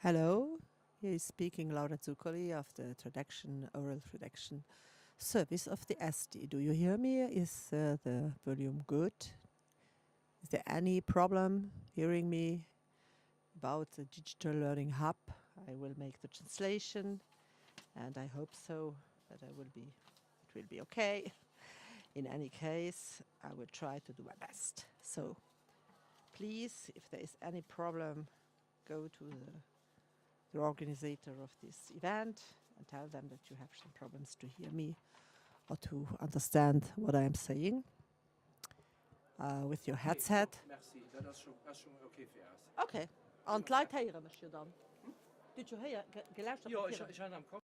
Hello, here is speaking Laura Zuccoli of the oral traduction service of the SD. Do you hear me? Is the volume good? Is there any problem hearing me about the Digital Learning Hub? I will make the translation and I hope so that it will be okay. In any case, I will try to do my best. So please, if there is any problem, go to the organizer of this event and tell them that you have some problems to hear me or to understand what I am saying with your headset. Merci, dat is schon oké für ons. Okay. Und Leute hören mich dann. Did you hear? Geluisterd? Ja, ich habe am Kopf.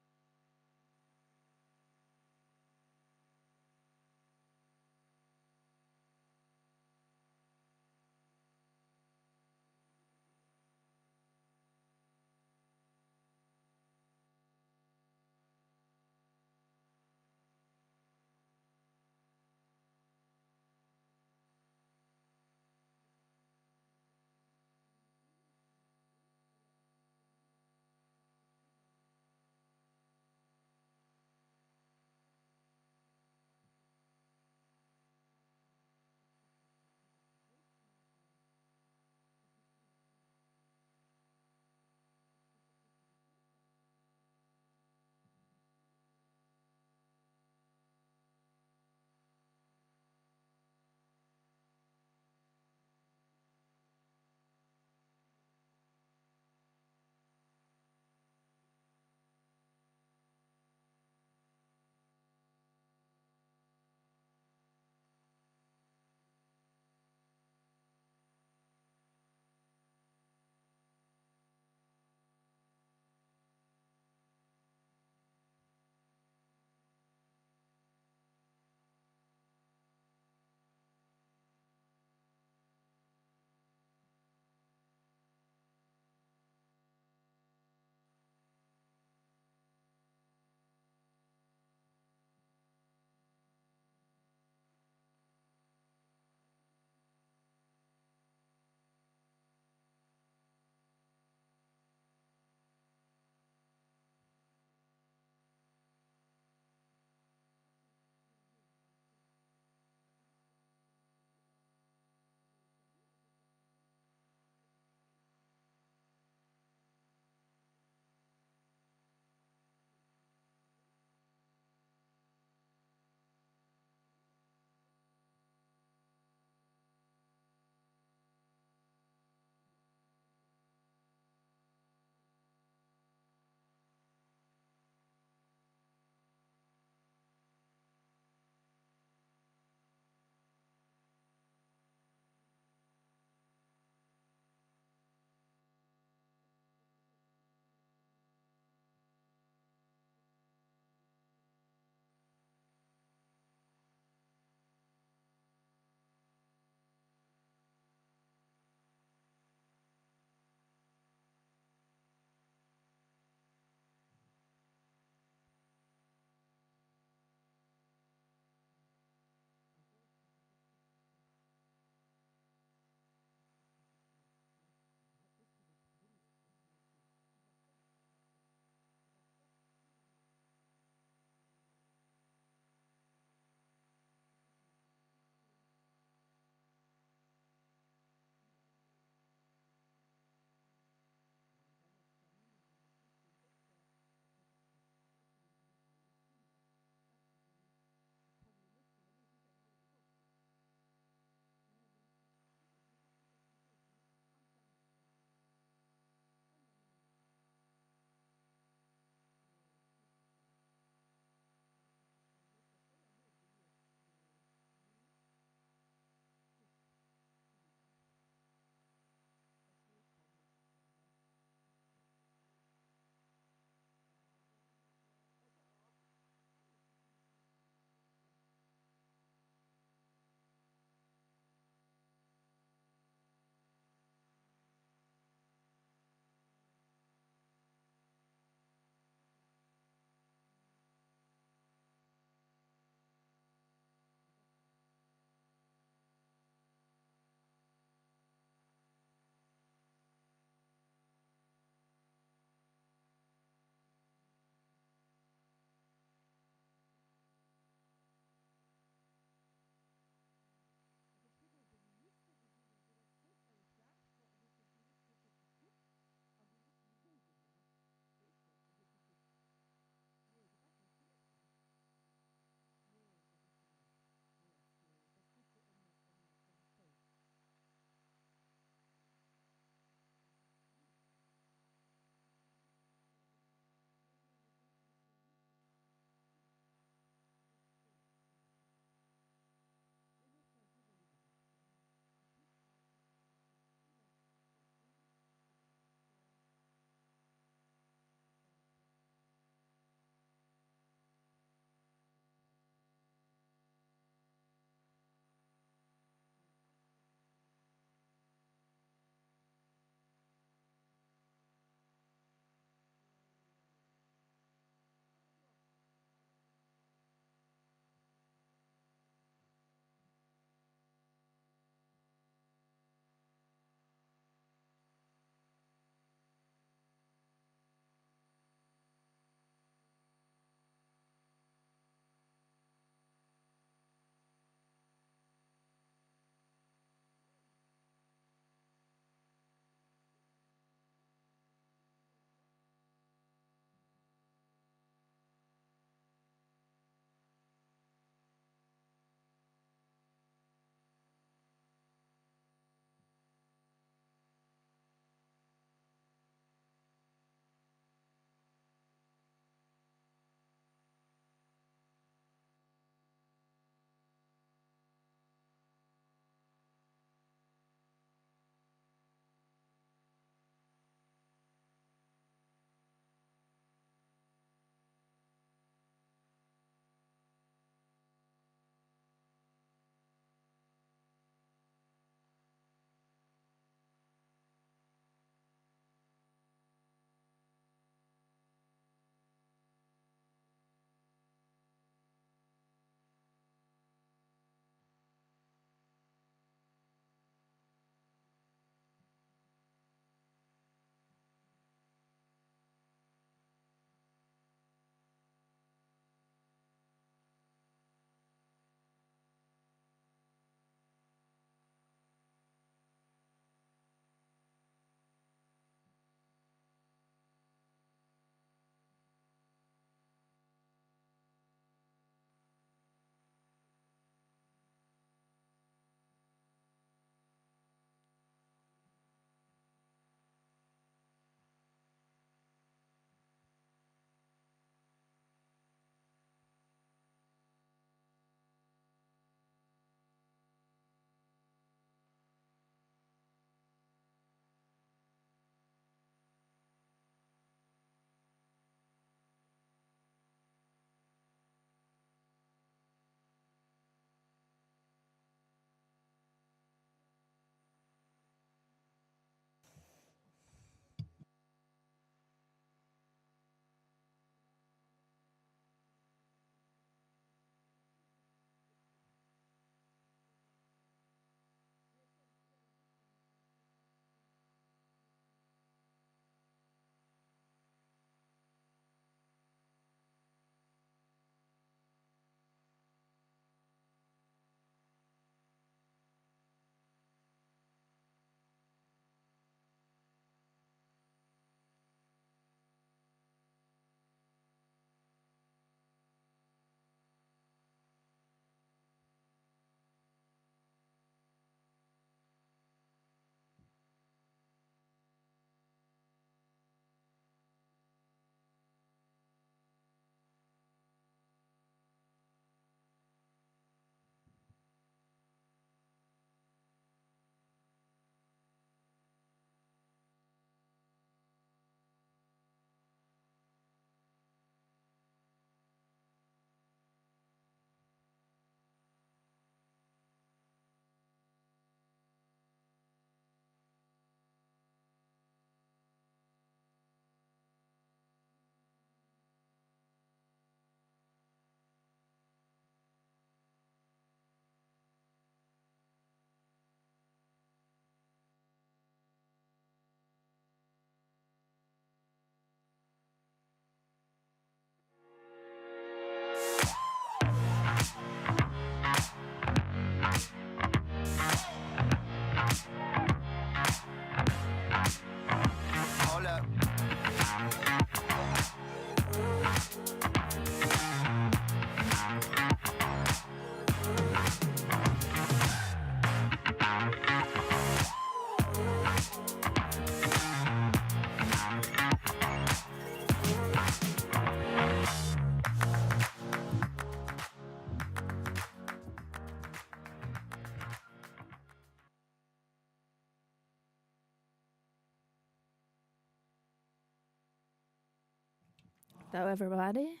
Hello, everybody.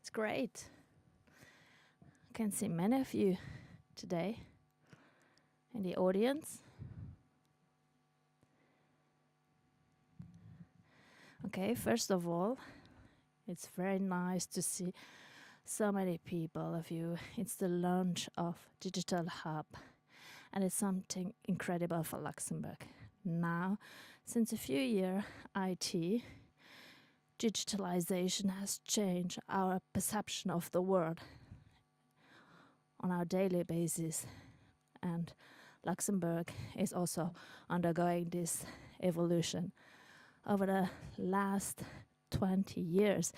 It's great. I can see many of you today in the audience. Okay, first of all, it's very nice to see so many people of you. It's the launch of Digital Hub, and it's something incredible for Luxembourg. Now, since a few years, IT, digitalization has changed our perception of the world on our daily basis, and Luxembourg is also undergoing this evolution. Over the last 20 years,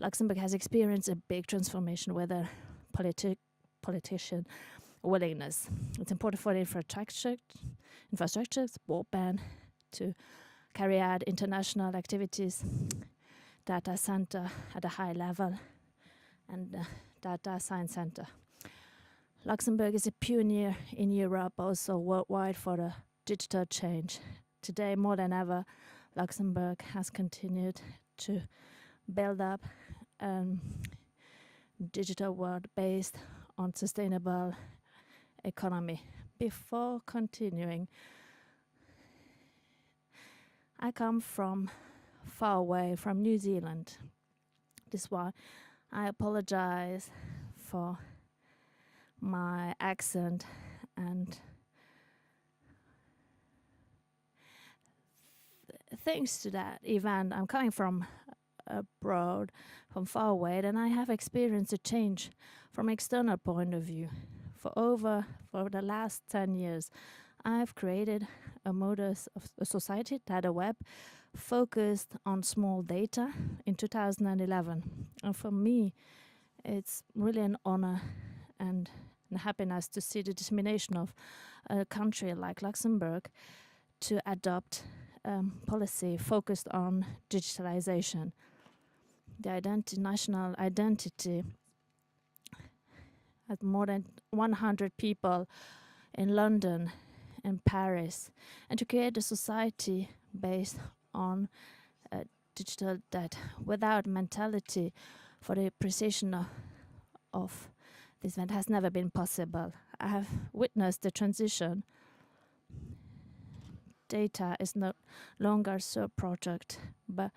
Luxembourg has experienced a big transformation with a politician willingness. It's important for the infrastructures, broadband, to carry out international activities, data center at a high level, and data science center. Luxembourg is a pioneer in Europe, also worldwide, for the digital change. Today, more than ever, Luxembourg has continued to build up a digital world based on sustainable economy. Before continuing, I come from far away, from New Zealand. This is why I apologize for my accent, and thanks to that event, I'm coming from abroad, from far away, and I have experienced a change from external point of view. For the last 10 years, I've created a modus of a society, Data Web, focused on small data in 2011. And for me, it's really an honor and happiness to see the determination of a country like Luxembourg to adopt policy focused on digitalization. The national identity had more than 100 people in London and Paris, and to create a society based on digital data without mentality for the precision of this event has never been possible. I have witnessed the transition. Data is no longer a sub-project, but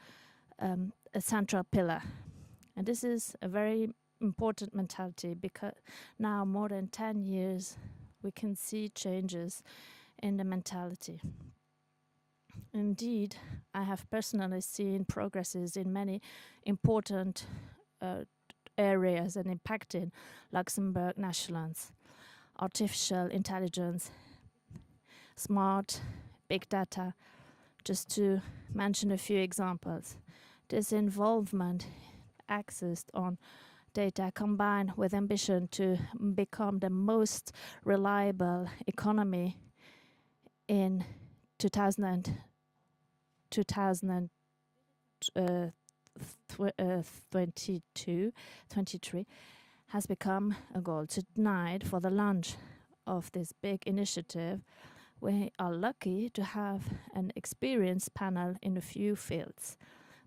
a central pillar. And this is a very important mentality, because now, more than 10 years, we can see changes in the mentality. Indeed, I have personally seen progresses in many important areas and impacting Luxembourg nationals. Artificial intelligence, smart, big data, just to mention a few examples. This involvement, access on data, combined with ambition to become the most reliable economy in 2023, has become a goal. Tonight, for the launch of this big initiative, we are lucky to have an experienced panel in a few fields: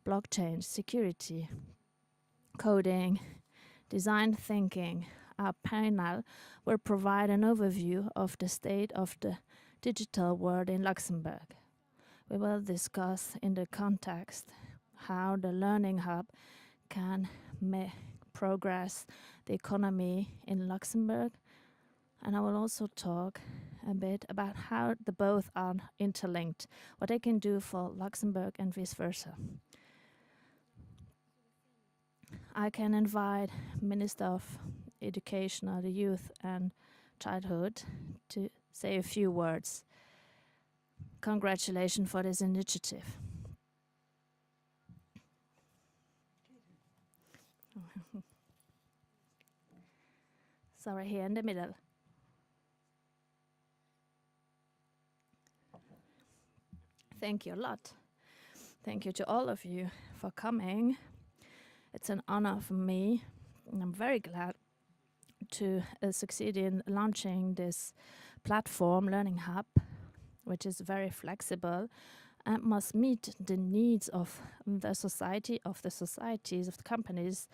blockchain, security, coding, design thinking. Our panel will provide an overview of the state of the digital world in Luxembourg. We will discuss in the context how the Learning Hub can progress the economy in Luxembourg, and I will also talk a bit about how the both are interlinked, what they can do for Luxembourg and vice versa. I can invite Minister of Education, or the Youth and Childhood, to say a few words. Congratulations for this initiative. Sorry, here in the middle. Thank you a lot. Thank you to all of you for coming. It's an honor for me, and I'm very glad to succeed in launching this platform, Learning Hub, which is very flexible and must meet the needs of the society, of the societies, of the companies,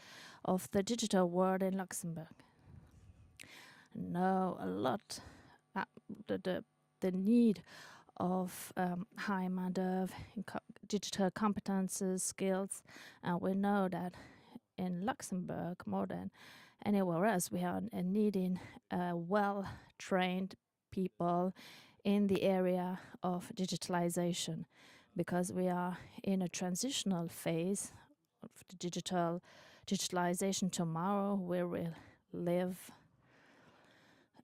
of the digital world in Luxembourg. Know a lot the need of high amount of digital competences, skills, and we know that in Luxembourg more than anywhere else we are needing well-trained people in the area of digitalization, because we are in a transitional phase of the digitalization tomorrow, where we'll live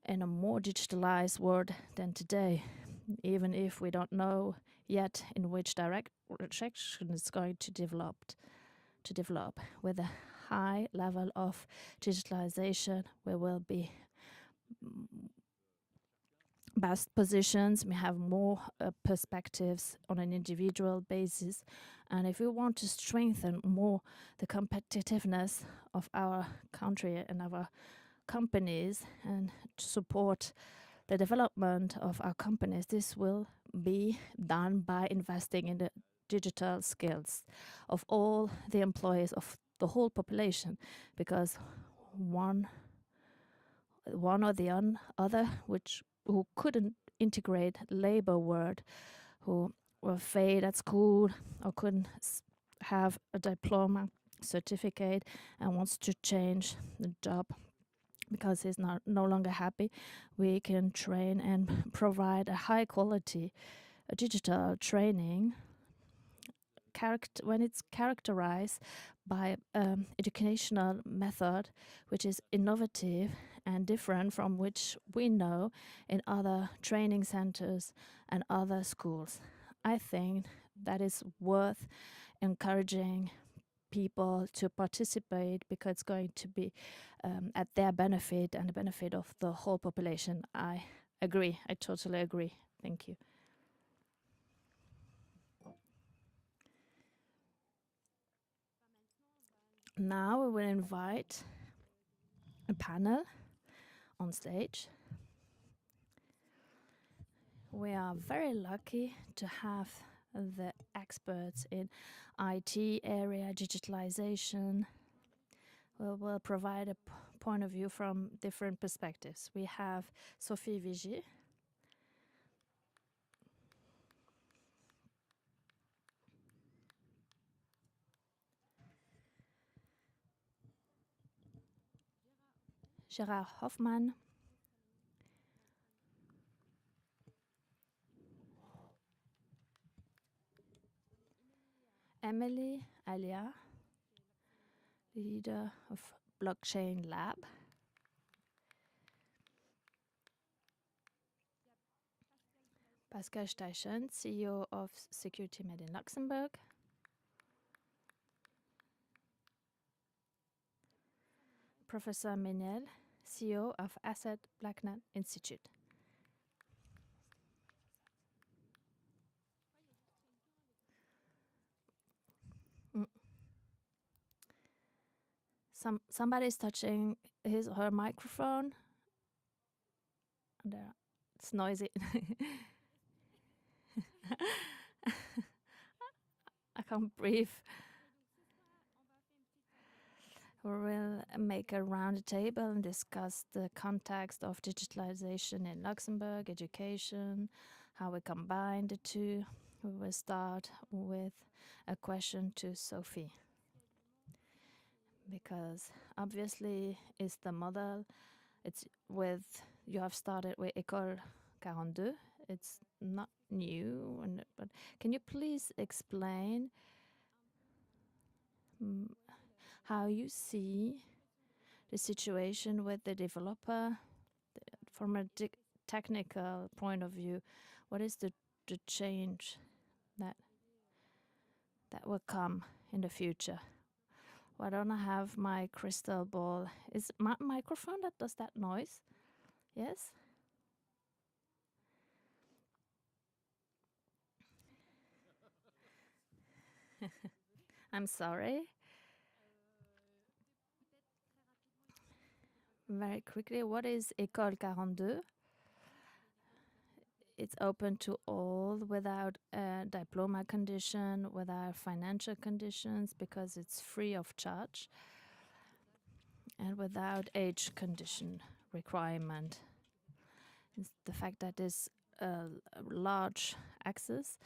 in a more digitalized world than today, even if we don't know yet in which direction it's going to develop. With a high level of digitalization, we will be best positions, we have more perspectives on an individual basis, and if we want to strengthen more the competitiveness of our country and our companies and to support the development of our companies, this will be done by investing in the digital skills of all the employees of the whole population, because one or the other who couldn't integrate labor world, who were failed at school or couldn't have a diploma certificate and wants to change the job because he's no longer happy, we can train and provide a high quality digital training when it's characterized by educational method which is innovative and different from which we know in other training centers and other schools. I think that is worth encouraging people to participate, because it's going to be at their benefit and the benefit of the whole population. I agree. I totally agree. Thank you. Now we will invite a panel on stage. We are very lucky to have the experts in IT area, digitalization. Will provide a point of view from different perspectives. We have Sophie Vigier, Gérard Hoffmann, Emily Alia, leader of Blockchain Lab, Pascal Steichen, CEO of Security Med in Luxembourg, Professor Menel, CEO of Asset Blacknut Institute. Somebody's touching his or her microphone. There, it's noisy. I can't breathe. We will make a round table and discuss the context of digitalization in Luxembourg, education, how we combine the two. We will start with a question to Sophie, because obviously it's the model. It's you have started with École 42. It's not new, but can you please explain how you see the situation with the developer from a technical point of view? What is the change that will come in the future? Well, I don't have my crystal ball. Is my microphone that does that noise? Yes? I'm sorry. Very quickly, what is École 42? it's open to all without a diploma condition, without financial conditions, because it's free of charge, and without age condition requirement. It's the fact that this large access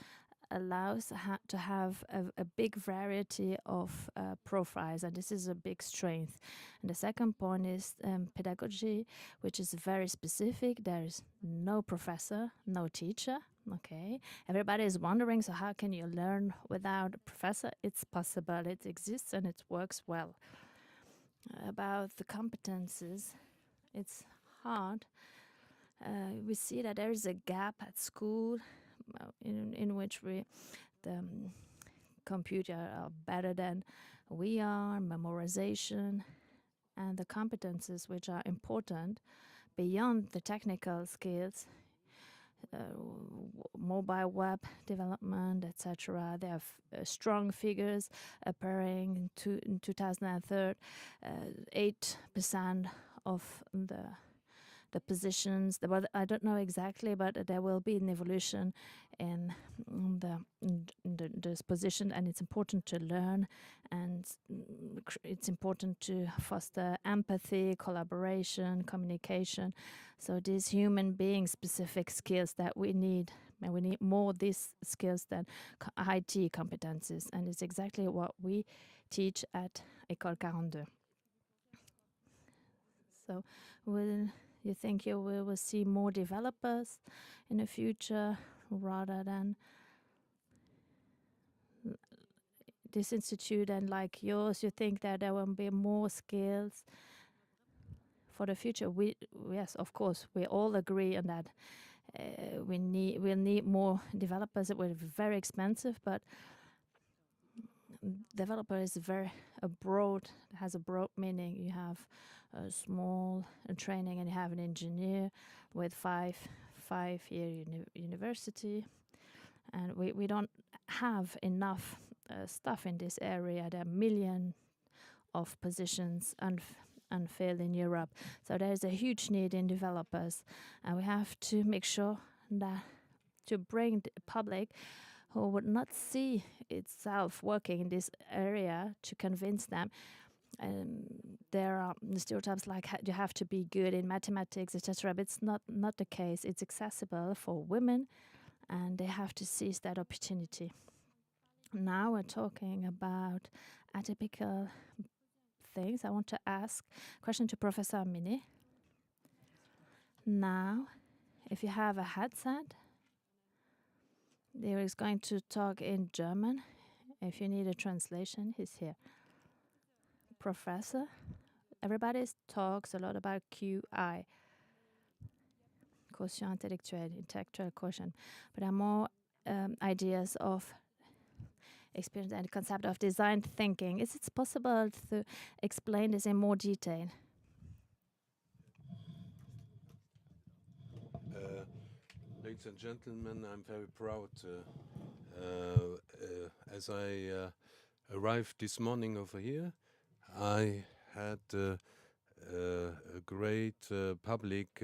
allows to have a big variety of profiles, and this is a big strength. And the second point is pedagogy, which is very specific. There is no professor, no teacher. Okay, everybody is wondering, so how can you learn without a professor? It's possible, it exists, and it works well. About the competences, it's hard. We see that there is a gap at school in which the computer are better than we are, memorization, and the competences which are important beyond the technical skills, mobile web development, etc. They have strong figures appearing in 2003, 8% of the positions. I don't know exactly, but there will be an evolution in this position, and it's important to learn, and it's important to foster empathy, collaboration, communication. So these human being specific skills that we need, and we need more these skills than IT competencies, and it's exactly what we teach at École 42. So you think we will see more developers in the future rather than this institute, and like yours, you think that there will be more skills for the future? Yes, of course, we all agree on that. We'll need more developers. It will be very expensive, but developer is has a broad meaning. You have a small training, and you have an engineer with five-year university, and we don't have enough stuff in this area. There are millions of positions unfilled in Europe, so there is a huge need in developers, and we have to make sure that to bring the public who would not see itself working in this area, to convince them. There are stereotypes like you have to be good in mathematics, etc. But it's not the case. It's accessible for women, and they have to seize that opportunity. Now we're talking about atypical things. I want to ask a question to Professor Amini. Now, if you have a headset, there is going to talk in German. If you need a translation, he's here. Professor, everybody talks a lot about QI, quotient intellectual quotient, but there are more ideas of experience and the concept of design thinking. Is it possible to explain this in more detail? Ladies and gentlemen, I'm very proud as I arrived this morning over here. I had a great public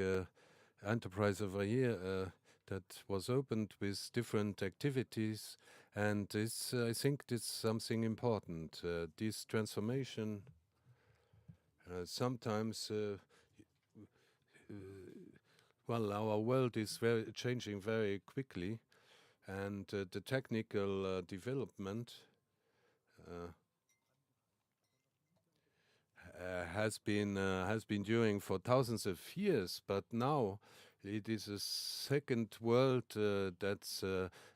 enterprise over here that was opened with different activities, and I think this is something important. This transformation sometimes well, our world is changing very quickly, and the technical development has been doing for thousands of years. But now it is a second world that's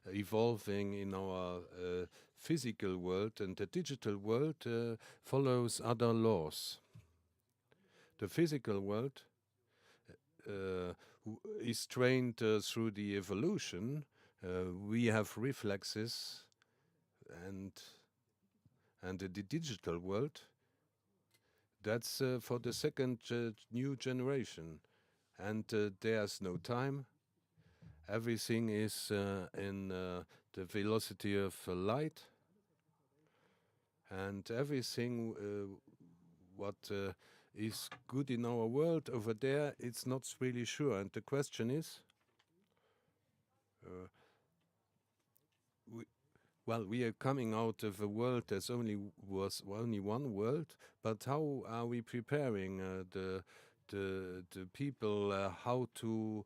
evolving in our physical world, and the digital world follows other laws. The physical world is trained through the evolution. We have reflexes, and the digital world, that's for the second new generation, and there's no time. Everything is in the velocity of light, and everything what is good in our world over there, it's not really sure. And the question is, Uh, we, well, we are coming out of a world that's only one world, but how are we preparing the people how to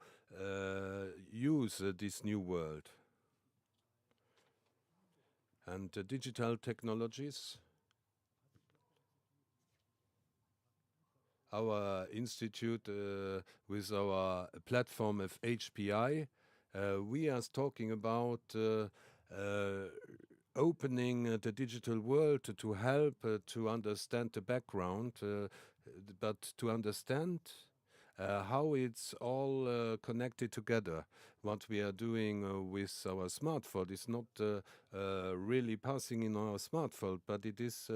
use this new world and digital technologies? Our institute with our platform of HPI, we are talking about opening the digital world to help to understand the background, but to understand how it's all connected together. What we are doing with our smartphone is not really passing in our smartphone, but it is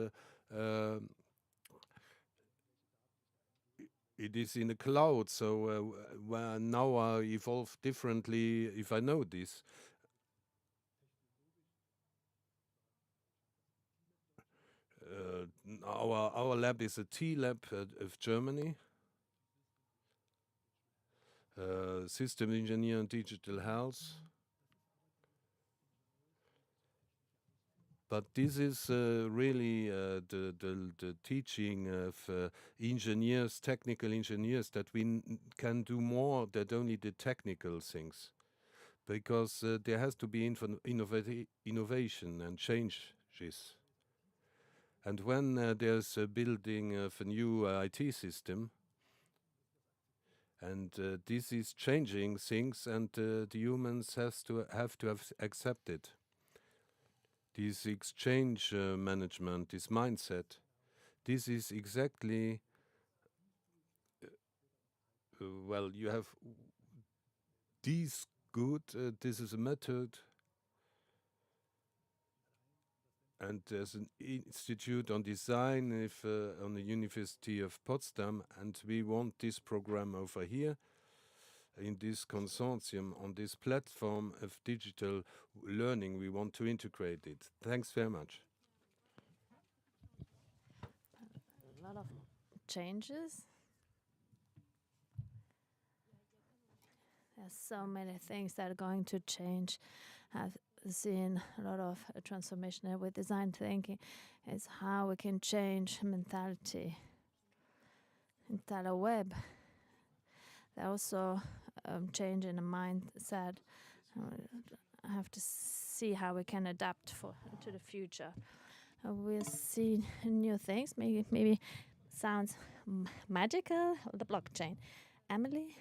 in the cloud. So now I evolve differently if I know this. Our lab is a T lab of Germany. System engineer and digital health. But this is really the teaching of engineers, technical engineers, that we can do more than only the technical things, because there has to be innovation and changes. And when there's a building of a new IT system, and this is changing things, and the humans have to accept it. This exchange management, this mindset, this is exactly, well, you have these good, this is a method, and there's an institute on design on the University of Potsdam, and we want this program over here in this consortium, on this platform of digital learning. We want to integrate it. Thanks very much. A lot of changes. There's so many things that are going to change. I've seen a lot of transformation with design thinking. It's how we can change mentality. Entire web. They're also changing the mindset. I have to see how we can adapt to the future. We'll see new things. Maybe sounds magical. The blockchain. Emily,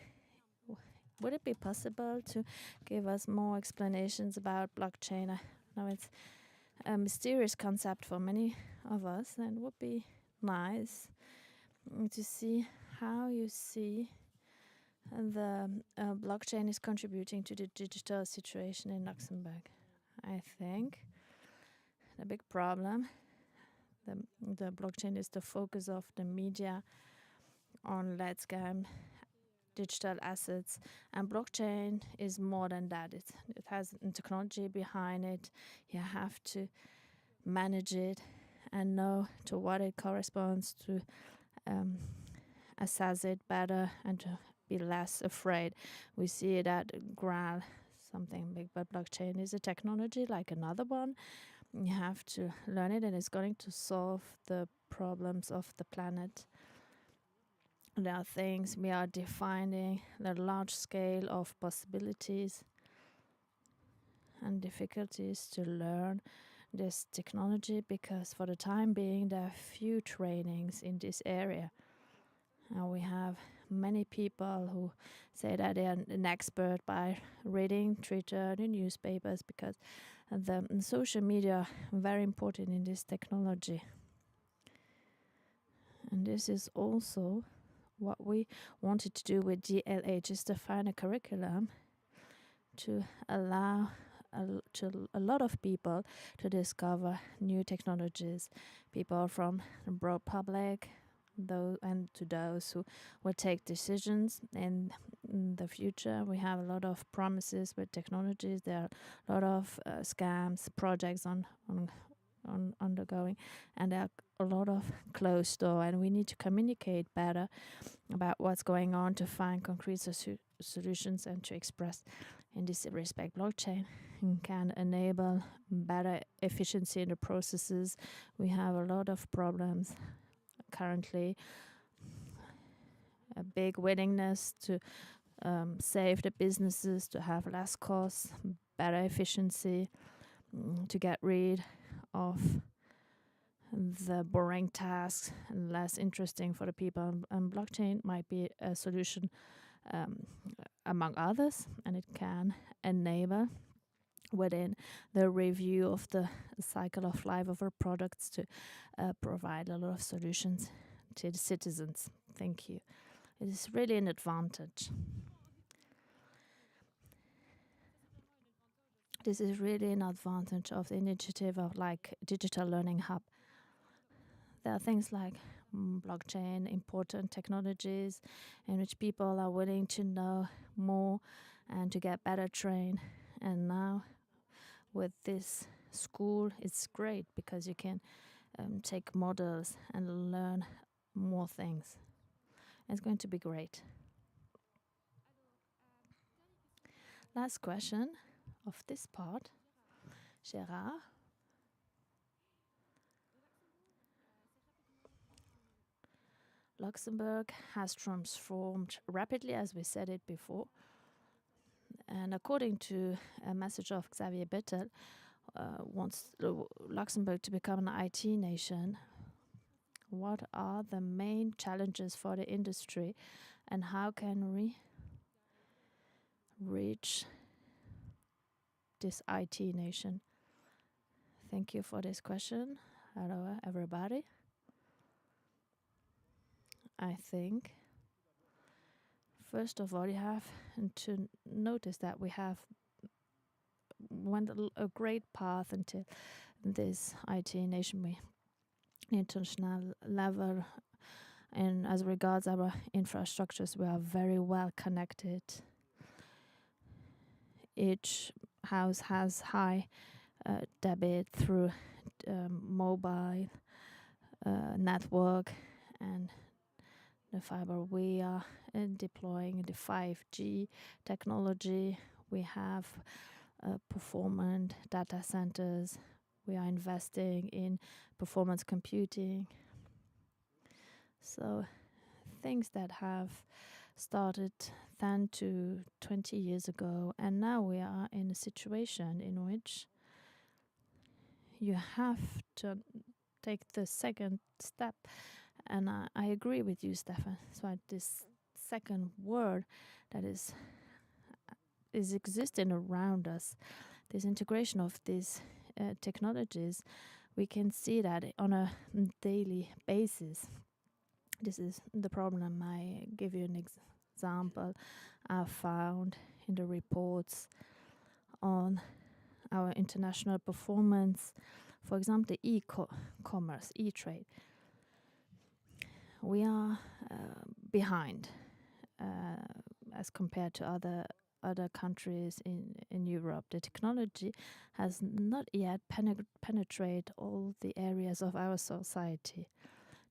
would it be possible to give us more explanations about blockchain? I know it's a mysterious concept for many of us, and it would be nice to see how you see the blockchain is contributing to the digital situation in Luxembourg. I think the big problem, the blockchain is the focus of the media on landscape, digital assets, and blockchain is more than that. It has technology behind it. You have to manage it and know to what it corresponds to, assess it better, and to be less afraid. We see it at Graal, something big, but blockchain is a technology like another one. You have to learn it, and it's going to solve the problems of the planet. There are things we are defining, the large scale of possibilities and difficulties to learn this technology, because for the time being there are few trainings in this area. And we have many people who say that they are an expert by reading Twitter, the newspapers, because the social media are very important in this technology. And this is also what we wanted to do with GLH, is to find a curriculum to allow a lot of people to discover new technologies, people from the broad public, and to those who will take decisions in the future. We have a lot of promises with technologies. There are a lot of scams, projects undergoing, and there are a lot of closed door, and we need to communicate better about what's going on to find concrete solutions and to express In this respect, blockchain can enable better efficiency in the processes. We have a lot of problems currently. A big willingness to save the businesses, to have less costs, better efficiency, to get rid of the boring tasks and less interesting for the people. And blockchain might be a solution among others, and it can enable within the review of the cycle of life of our products to provide a lot of solutions to the citizens. Thank you. It is really an advantage. This is really an advantage of the initiative of like Digital Learning Hub. There are things like blockchain, important technologies in which people are willing to know more and to get better trained. And now with this school, it's great because you can take models and learn more things. It's going to be great. Last question of this part. Gérard. Luxembourg has transformed rapidly, as we said it before. And according to a message of Xavier Bettel, wants Luxembourg to become an IT nation. What are the main challenges for the industry, and how can we reach this IT nation? Thank you for this question. Hello, everybody. I think, first of all, you have to notice that we have went a great path until this IT nation, we international level, and as regards our infrastructures, we are very well connected. Each house has high debit through mobile network and the fiber. We are deploying the 5G technology. We have performant data centers. We are investing in performance computing. So things that have started 10 to 20 years ago, and now we are in a situation in which you have to take the second step. And I agree with you, Stefan. So this second word that is existing around us, this integration of these technologies, we can see that on a daily basis. This is the problem. I give you an example I found in the reports on our international performance. For example, the e-commerce, e-trade. We are behind as compared to other countries in Europe. The technology has not yet penetrated all the areas of our society.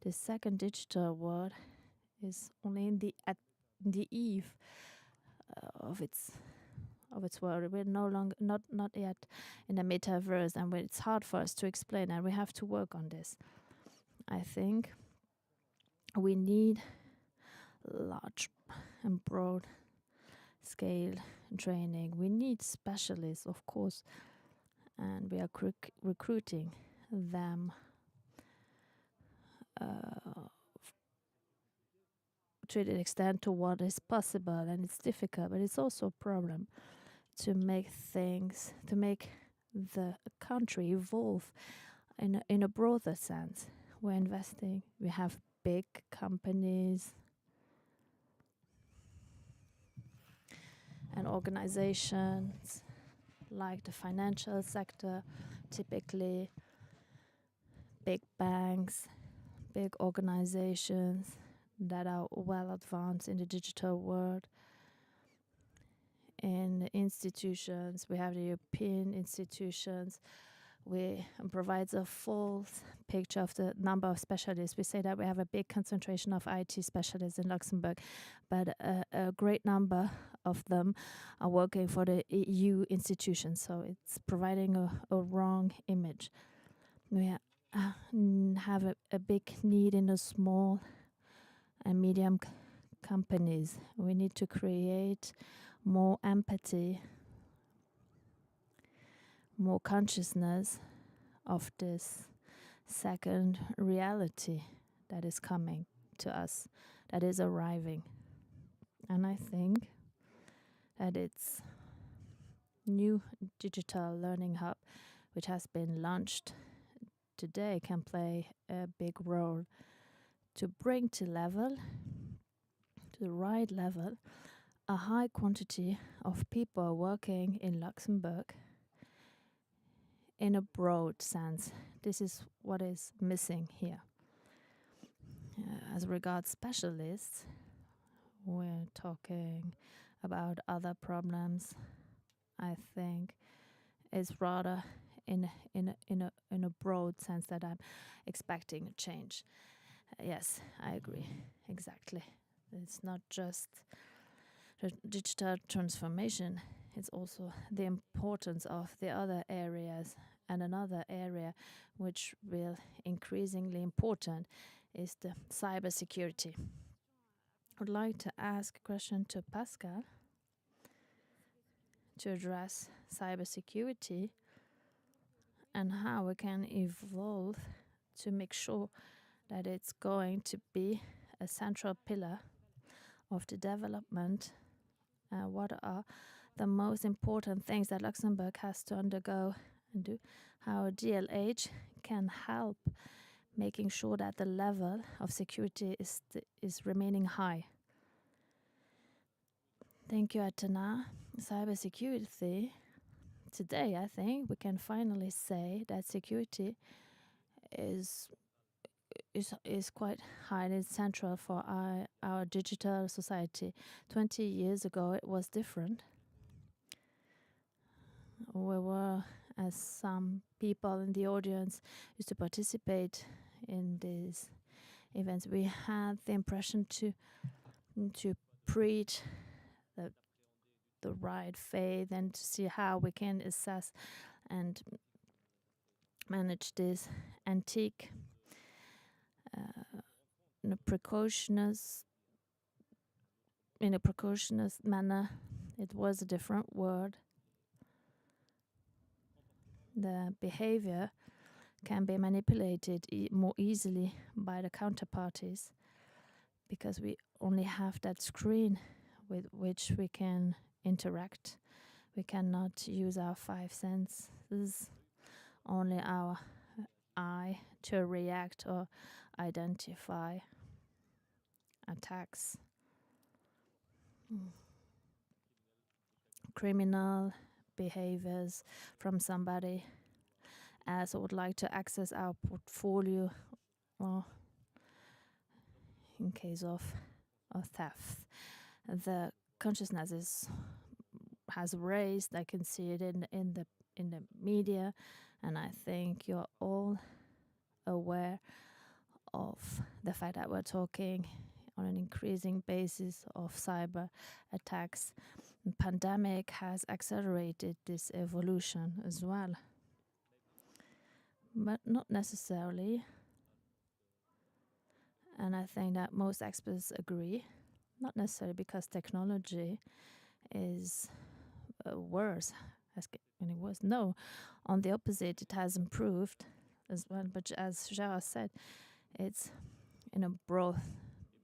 The second digital world is only in the eve of its world. We're no longer not yet in the metaverse, and it's hard for us to explain, and we have to work on this. I think we need large and broad scale training. We need specialists, of course, and we are recruiting them to the extent to what is possible, and it's difficult, but it's also a problem to make the country evolve in a broader sense. We're investing. We have big companies and organizations like the financial sector, typically big banks, big organizations that are well advanced in the digital world. In institutions, we have the European institutions provides a false picture of the number of specialists. We say that we have a big concentration of IT specialists in Luxembourg, but a great number of them are working for the EU institutions, so it's providing a wrong image. We have a big need in the small and medium companies. We need to create more empathy, more consciousness of this second reality that is coming to us, that is arriving. And I think that its new digital learning hub, which has been launched today, can play a big role to bring to the right level, a high quantity of people working in Luxembourg in a broad sense. This is what is missing here. As regards specialists, we're talking about other problems. I think it's rather in a broad sense that I'm expecting a change. Yes, I agree. Exactly. It's not just the digital transformation, it's also the importance of the other areas. And another area which will increasingly important is the cybersecurity. I would like to ask a question to Pascal to address cybersecurity and how we can evolve to make sure that it's going to be a central pillar of the development. What are the most important things that Luxembourg has to undergo and do? How DLH can help making sure that the level of security is remaining high. Thank you, Atana. Cybersecurity. Today, I think we can finally say that security is quite highly central for our digital society. 20 years ago, it was different. We were, as some people in the audience used to participate in these events, we had the impression to preach the right faith and to see how we can assess and manage this antique in a precautionous manner. It was a different word. The behavior can be manipulated more easily by the counterparties because we only have that screen with which we can interact. We cannot use our five senses, only our eye to react or identify attacks. Criminal behaviors from somebody else would like to access our portfolio, or in case of theft. The consciousness has raised. I can see it in the media, and I think you're all aware of the fact that we're talking on an increasing basis of cyber attacks. The pandemic has accelerated this evolution as well, but not necessarily. And I think that most experts agree, not necessarily because technology is worse when it was. No, on the opposite, it has improved as well. But as Gerard said, it's in a broad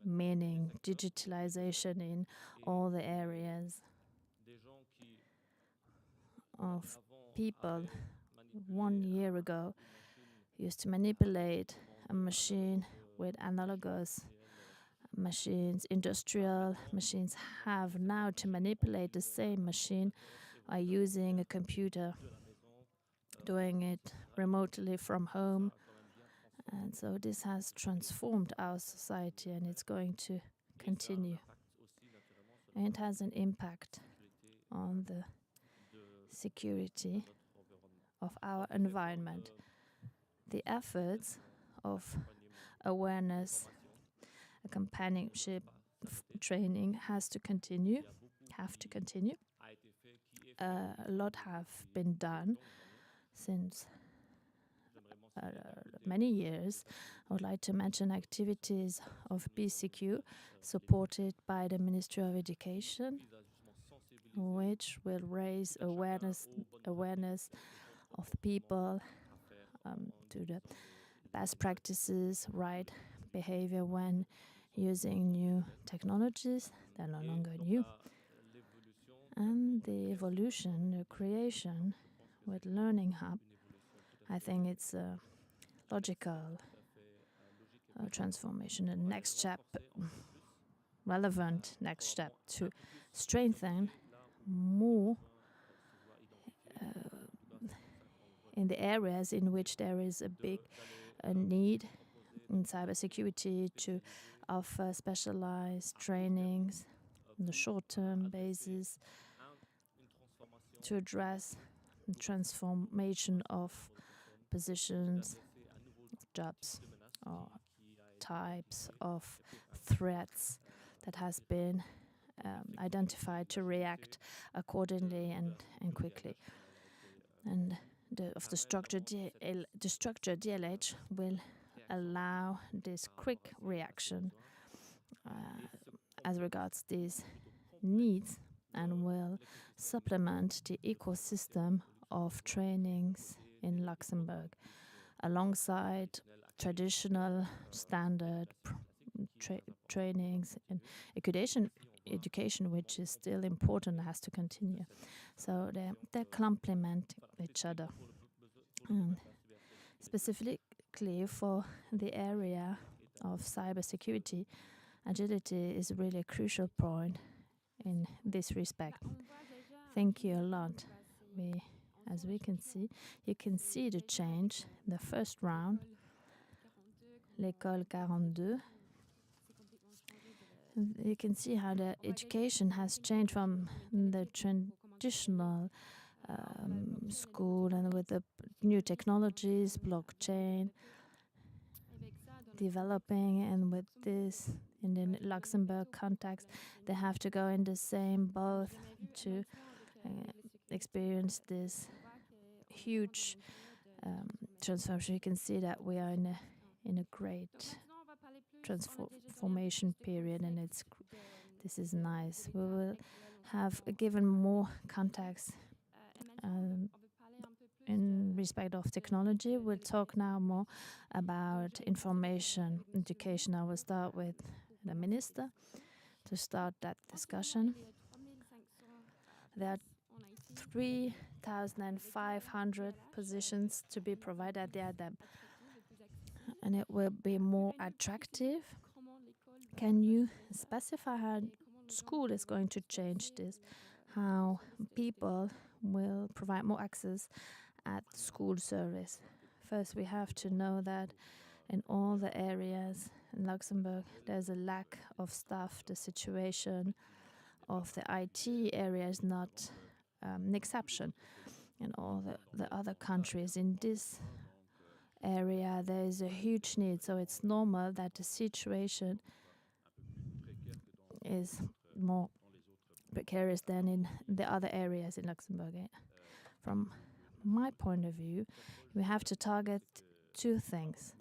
meaning, digitalization in all the areas of people. 1 year ago, used to manipulate a machine with analogous machines. Industrial machines have now to manipulate the same machine by using a computer, doing it remotely from home. And so this has transformed our society, and it's going to continue. And it has an impact on the security of our environment. The efforts of awareness, companionship training have to continue. A lot have been done since many years. I would like to mention activities of BCQ supported by the Ministry of Education, which will raise awareness of the people to the best practices, right behavior when using new technologies. They're no longer new. And the evolution, the creation with Learning Hub, I think it's a logical transformation, a next step, relevant next step to strengthen more in the areas in which there is a big need in cybersecurity to offer specialized trainings on the short-term basis to address the transformation of positions, jobs, or types of threats that has been identified to react accordingly and quickly. And the structured DLH will allow this quick reaction as regards these needs and will supplement the ecosystem of trainings in Luxembourg alongside traditional standard trainings and education, which is still important and has to continue. So they complement each other. And specifically for the area of cybersecurity, agility is really a crucial point in this respect. Thank you a lot. As we can see, you can see the change in the first round, L'École 42. You can see how the education has changed from the traditional school and with the new technologies, blockchain, developing, and with this in the Luxembourg context, they have to go in the same boat to experience this huge transformation. You can see that we are in a great transformation period, and this is nice. We will have given more context in respect of technology. We'll talk now more about information education. I will start with the minister to start that discussion. There are 3,500 positions to be provided at the ADEME, and it will be more attractive. Can you specify how school is going to change this? How people will provide more access at school service? First, we have to know that in all the areas in Luxembourg, there's a lack of staff. The situation of the IT area is not an exception. In all the other countries, in this area, there is a huge need. So it's normal that the situation is more precarious than in the other areas in Luxembourg. From my point of view, we have to target two things.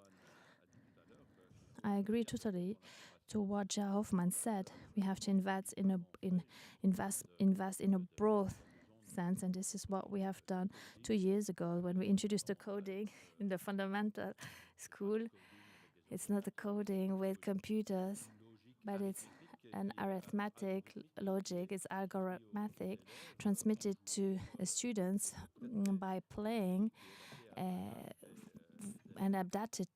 I agree totally to what Gerard Hoffman said. We have to invest in a broad sense, and this is what we have done 2 years ago when we introduced the coding in the fundamental school. It's not a coding with computers, but it's an arithmetic logic. It's algorithmic, transmitted to students by playing and adapted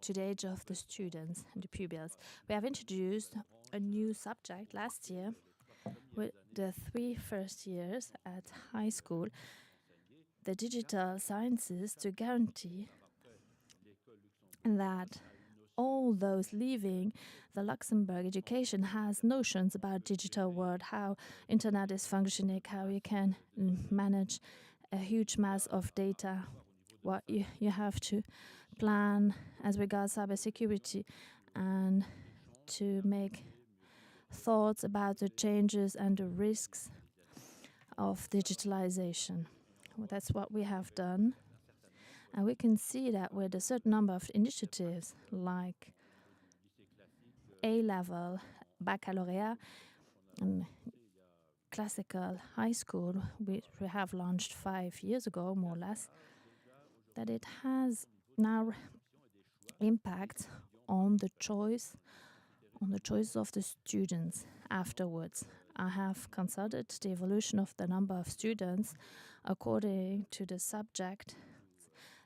to the age of the students and the pupils. We have introduced a new subject last year with the 3 first years at high school, the digital sciences, to guarantee that all those leaving the Luxembourg education has notions about digital world, how internet is functioning, how you can manage a huge mass of data. What you have to plan as regards cybersecurity and to make thoughts about the changes and the risks of digitalization. Well, that's what we have done. And we can see that with a certain number of initiatives like A-level, baccalaureate, and classical high school, which we have launched 5 years ago, more or less, that it has now impact on the choice of the students afterwards. I have considered the evolution of the number of students according to the subject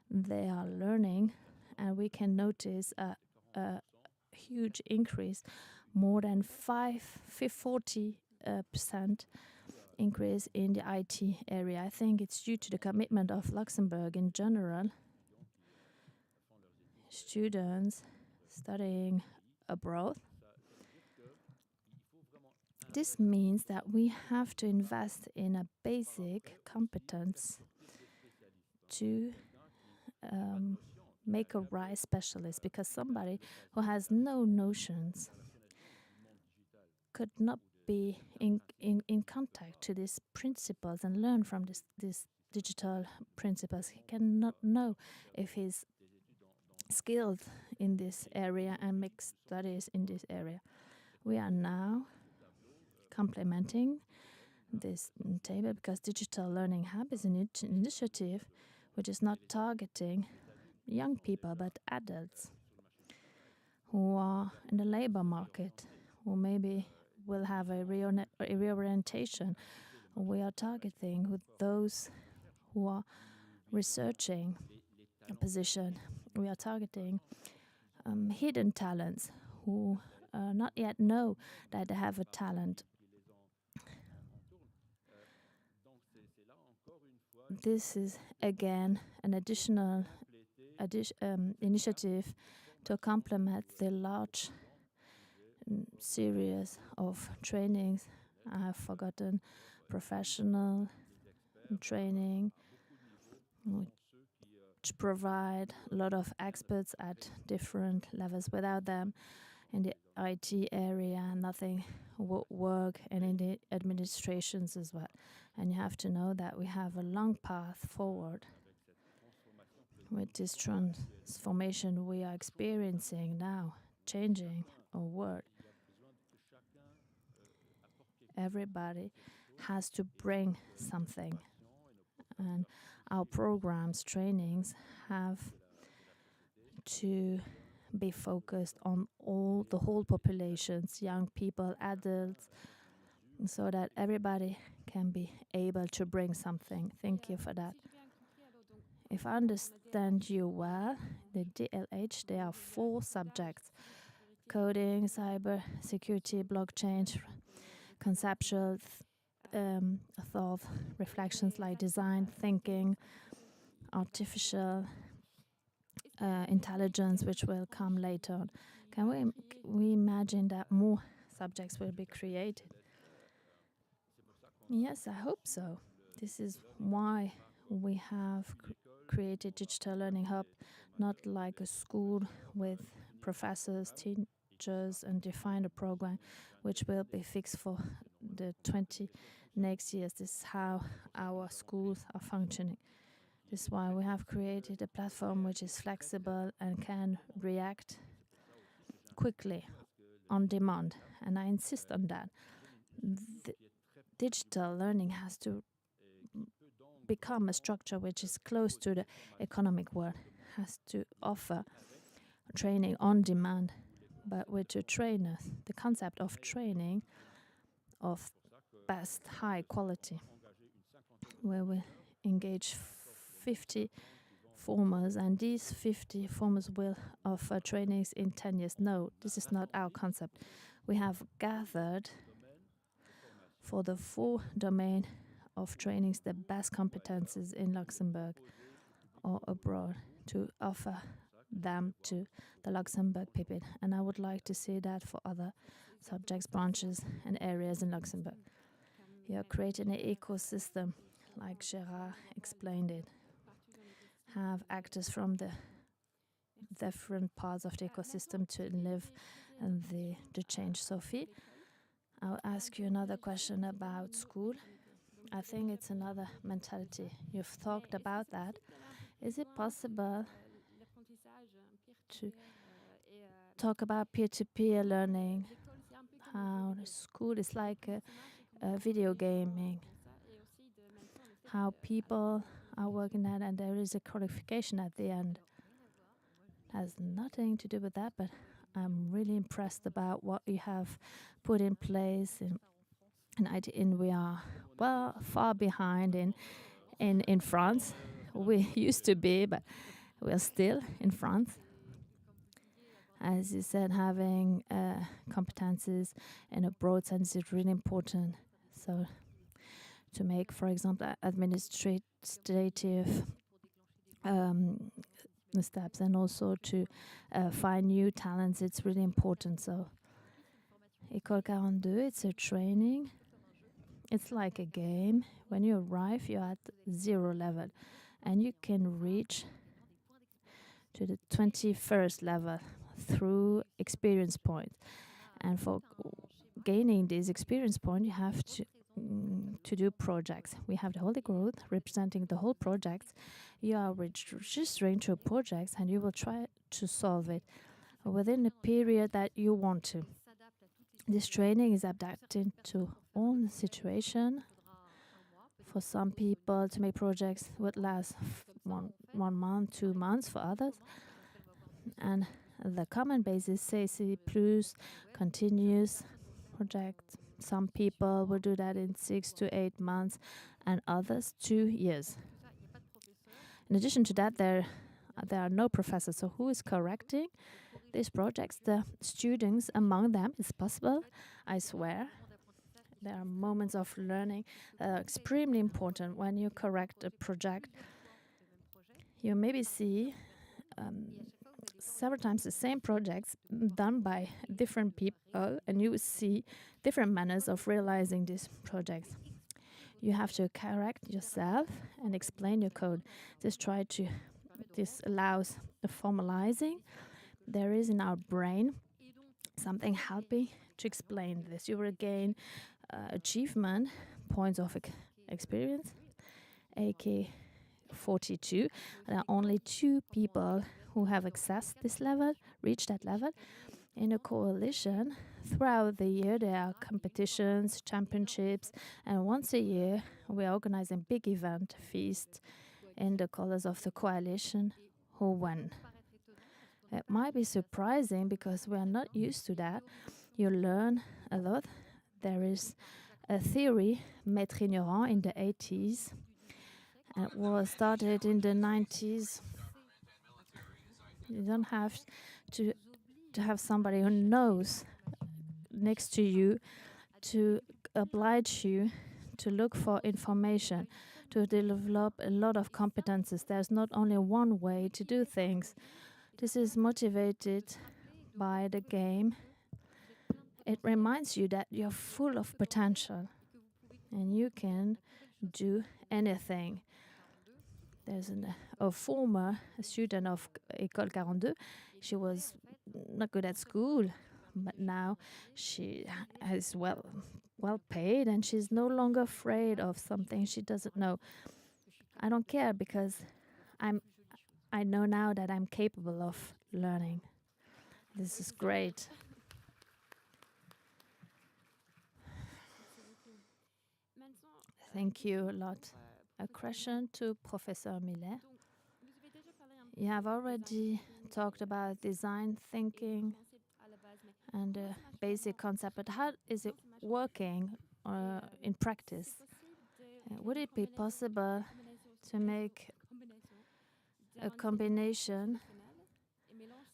they are learning, and we can notice a huge increase, more than 40% increase in the IT area. I think it's due to the commitment of Luxembourg in general. Students studying abroad. This means that we have to invest in a basic competence to make a right specialist, because somebody who has no notions could not be in contact to these principles and learn from these digital principles. He cannot know if he's skilled in this area and make studies in this area. We are now complementing this table because Digital Learning Hub is an initiative which is not targeting young people but adults who are in the labor market, who maybe will have a reorientation. We are targeting with those who are researching a position. We are targeting hidden talents who not yet know that they have a talent. This is again an additional initiative to complement the large series of trainings. I have forgotten professional training, which provide a lot of experts at different levels. Without them in the IT area, nothing would work, and in the administrations as well. And you have to know that we have a long path forward with this transformation we are experiencing now, changing our world. Everybody has to bring something, and our programs, trainings have to be focused on the whole populations, young people, adults, so that everybody can be able to bring something. Thank you for that. If I understand you well, the DLH, there are 4 subjects: coding, cyber security, blockchain, conceptual thought, reflections like design thinking, artificial intelligence, which will come later on. Can we imagine that more subjects will be created? Yes, I hope so. This is why we have created Digital Learning Hub, not like a school with professors, teachers, and define a program which will be fixed for the 20 next years. This is how our schools are functioning. This is why we have created a platform which is flexible and can react quickly on demand. And I insist on that. The digital learning has to become a structure which is close to the economic world, has to offer training on demand, but with the trainers, the concept of training of best high quality, where we engage 50 formers, and these 50 formers will offer trainings in 10 years. No, this is not our concept. We have gathered for the 4 domain of trainings the best competences in Luxembourg or abroad to offer them to the Luxembourg people. And I would like to see that for other subjects, branches, and areas in Luxembourg. You are creating an ecosystem like Gérard explained it, have actors from the different parts of the ecosystem to live in the change. Sophie, I'll ask you another question about school. I think it's another mentality. You've talked about that. Is it possible to talk about peer-to-peer learning? How the school is like a video gaming. How people are working at, and there is a qualification at the end. Has nothing to do with that, but I'm really impressed about what you have put in place and we are well far behind in France. We used to be, but we're still in France. As you said, having competencies in a broad sense is really important. So to make, for example, administrative steps, and also to find new talents, it's really important. So École 42, it's a training. It's like a game. When you arrive, you're at 0 level, and you can reach to the 21st level through experience points. And for gaining these experience points, you have to do projects. We have the Holy Growth representing the whole project. You are registering to projects, and you will try to solve it within the period that you want to. This training is adapted to all the situation. For some people, to make projects would last 1 month, 2 months for others. And the common basis, CC plus, continuous project. Some people will do that in 6 to 8 months, and others 2 years. In addition to that, there are no professors. So who is correcting these projects? The students among them. It's possible, I swear. There are moments of learning that are extremely important when you correct a project. You maybe see several times the same projects done by different people, and you see different manners of realizing these projects. You have to correct yourself and explain your code. This allows the formalizing. There is in our brain something helping to explain this. You will gain achievement points of experience, AK 42. There are only 2 people who have accessed this level, reached that level. In a coalition, throughout the year, there are competitions, championships, and once a year, we are organizing big event, feast, in the colors of the coalition who won. It might be surprising because we are not used to that. You learn a lot. There is a theory, Maître Ignorant, in the 80s. It was started in the 90s. You don't have to have somebody who knows next to you to oblige you to look for information, to develop a lot of competences. There's not only one way to do things. This is motivated by the game. It reminds you that you're full of potential and you can do anything. There's a former student of École 42. She was not good at school, but now she is well paid, and she's no longer afraid of something she doesn't know. I don't care because I know now that I'm capable of learning. This is great. Thank you a lot. A question to Professor Millet. You have already talked about design thinking and a basic concept, but how is it working in practice? Would it be possible to make a combination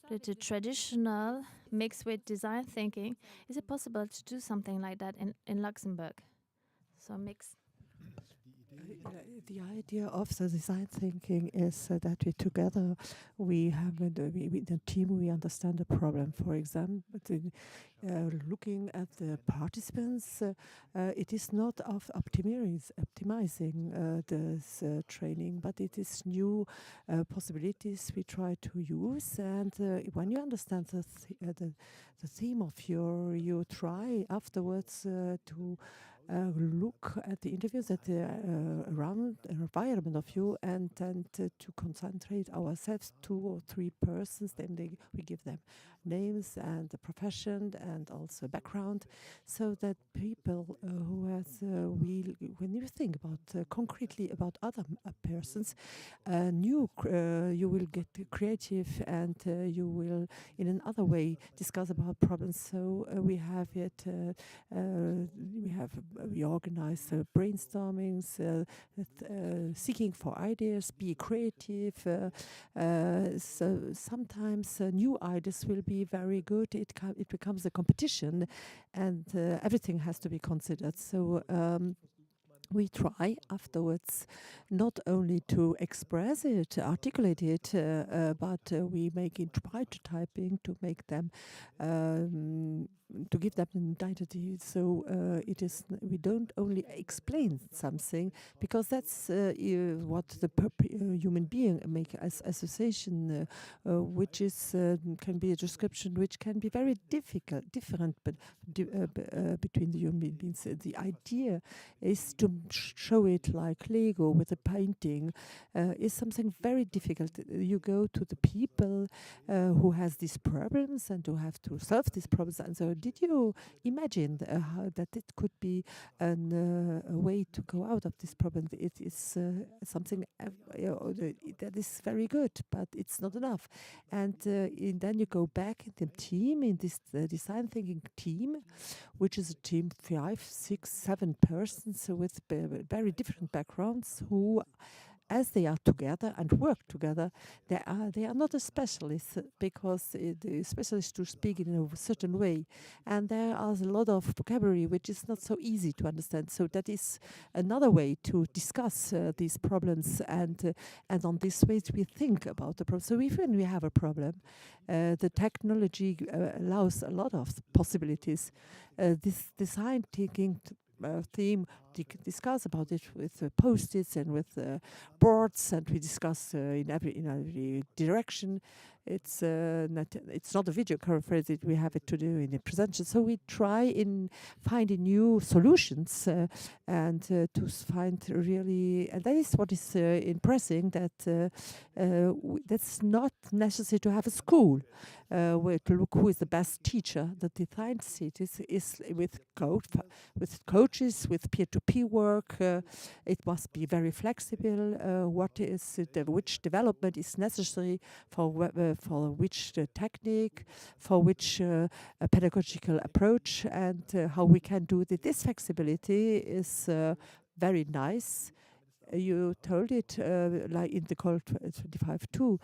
with the traditional mixed with design thinking? Is it possible to do something like that in Luxembourg? So mix. The idea of the design thinking is that we together we have in the team we understand the problem. For example, looking at the participants, it is not of optimizing this training, but it is new possibilities we try to use. And when you understand the theme of you try afterwards to look at the interviews at the around environment of you and to concentrate ourselves 2 or 3 persons. Then we give them names and the profession and also background, so that people who has when you think about concretely about other persons, you will get creative and you will in another way discuss about problems. So we organize brainstormings, seeking for ideas, be creative. So sometimes new ideas will be very good. It becomes a competition, and everything has to be considered. So we try afterwards not only to express it, articulate it, but we make it prototyping to make them to give them an identity. So we don't only explain something, because that's what the human being make as association, which is can be a description which can be very different, but between the human beings. The idea is to show it like Lego with a painting, is something very difficult. You go to the people who has these problems and who have to solve these problems. And so did you imagine how that it could be a way to go out of this problem? It is something that is very good, but it's not enough. And then you go back in the team, in this design thinking team, which is a team 5, 6, 7 persons with very different backgrounds, who, as they are together and work together, they are not a specialist, because the specialists to speak in a certain way, and there are a lot of vocabulary which is not so easy to understand. So that is another way to discuss these problems, and on this way we think about the problem. So even when we have a problem, the technology allows a lot of possibilities. This design thinking theme, discuss about it with post-its and with boards, and we discuss in every direction. It's not a video conference. We have it to do in a presentation. So we try in finding new solutions and to find really, and that is what is impressing. That that's not necessary to have a school where to look who is the best teacher. The design cities is with coaches, with peer-to-peer work. It must be very flexible. Which development is necessary for which technique, for which pedagogical approach, and how we can do it. This flexibility is very nice. You told it like in the call 25 too.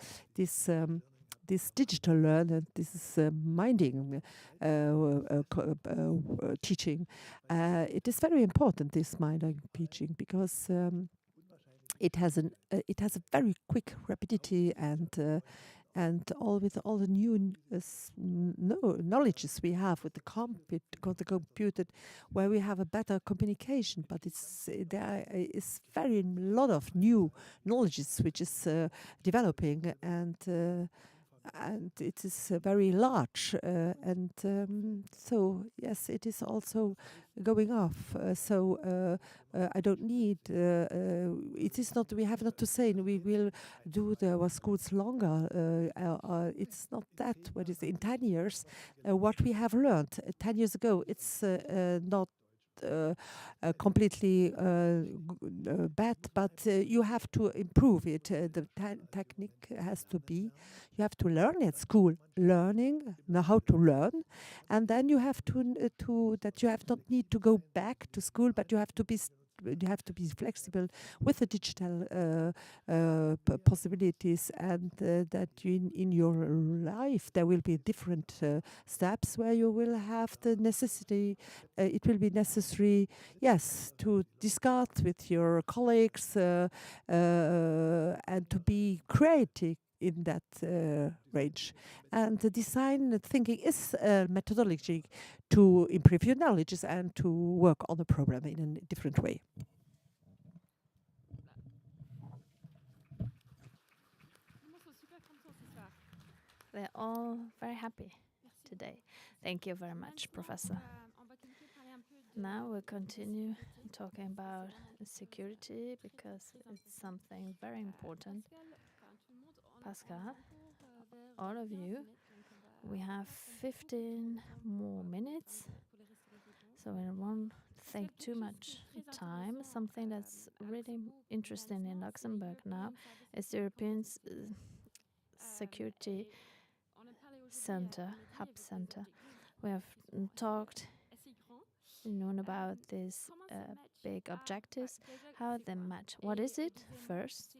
This digital learning, this is minding teaching. It is very important, this minding teaching, because it has a very quick rapidity, and all the new knowledges we have with the computer, where we have a better communication. But there is very lot of new knowledges which is developing, and it is very large, and so yes, it is also going off. So I don't need. It is not. We have not to say we will do our schools longer. It's not that. What is in 10 years? What we have learned 10 years ago, it's not. Completely bad, but you have to improve it. The technique has to be, you have to learn at school, know how to learn, and then you have to that you have not need to go back to school, but you have to be you have to be flexible with the digital possibilities, and that in your life there will be different steps where you will have the necessity. It will be necessary, yes, to discuss with your colleagues and to be creative in that range. And the design thinking is a methodology to improve your knowledge and to work on the problem in a different way. They're all very happy today. Thank you very much, Professor. Now we'll continue talking about security because it's something very important. Pascal, all of you, we have 15 more minutes, so we won't take too much time. Something that's really interesting in Luxembourg now is the European Security Center, Hub Center. We have talked about these big objectives, how they match. What is it, first?